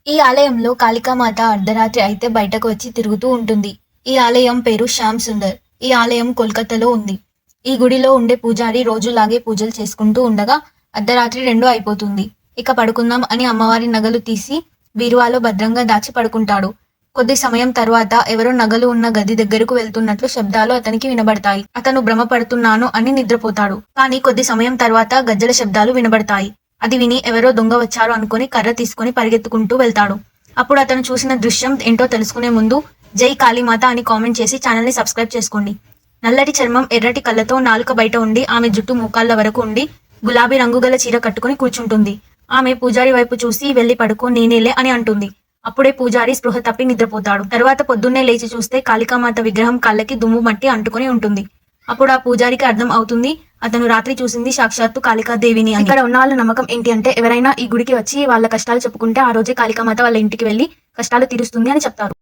ఈ ఆలయంలో కాళికామాత అర్ధరాత్రి అయితే బయటకు వచ్చి తిరుగుతూ ఉంటుంది. ఈ ఆలయం పేరు శ్యామ్ సుందర్. ఈ ఆలయం కోల్కతాలో ఉంది. ఈ గుడిలో ఉండే పూజారి రోజులాగే పూజలు చేసుకుంటూ ఉండగా అర్ధరాత్రి 2 అయిపోతుంది. ఇక పడుకుందాం అని అమ్మవారి నగలు తీసి బీరువాలో భద్రంగా దాచి పడుకుంటాడు. కొద్ది సమయం తర్వాత ఎవరో నగలు ఉన్న గది దగ్గరకు వెళ్తున్నట్లు శబ్దాలు అతనికి వినబడతాయి. అతను భ్రమపడుతున్నాను అని నిద్రపోతాడు. కానీ కొద్ది సమయం తర్వాత గజ్జల శబ్దాలు వినబడతాయి. అది విని ఎవరో దొంగ వచ్చారు అనుకుని కర్ర తీసుకుని పరిగెత్తుకుంటూ వెళ్తాడు. అప్పుడు అతను చూసిన దృశ్యం ఏంటో తెలుసుకునే ముందు జై కాళీమాత అని కామెంట్ చేసి ఛానల్ ని సబ్స్క్రైబ్ చేసుకోండి. నల్లటి చర్మం, ఎర్రటి కళ్ళతో నాలుక బయట ఉండి ఆమె జుట్టు మోకాళ్ళ వరకు ఉండి గులాబీ రంగు గల చీర కట్టుకుని కూర్చుంటుంది. ఆమె పూజారి వైపు చూసి వెళ్లి పడుకో నేనేలే అని అంటుంది. అప్పుడే పూజారి స్పృహ తప్పి నిద్రపోతాడు. తర్వాత పొద్దున్నే లేచి చూస్తే కాళికామాత విగ్రహం కాళ్ళకి దుమ్ము మట్టి అంటుకుని ఉంటుంది. అప్పుడు ఆ పూజారికి అర్థం అవుతుంది అతను రాత్రి చూసింది సాక్షాత్తు కాళికాదేవిని అని. ఇక్కడ ఉన్న వాళ్ళ నమ్మకం ఏంటి అంటే ఎవరైనా ఈ గుడికి వచ్చి వాళ్ళ కష్టాలు చెప్పుకుంటే ఆ రోజే కాళికామాత వాళ్ళ ఇంటికి వెళ్లి కష్టాలు తీరుస్తుంది అని చెప్తారు.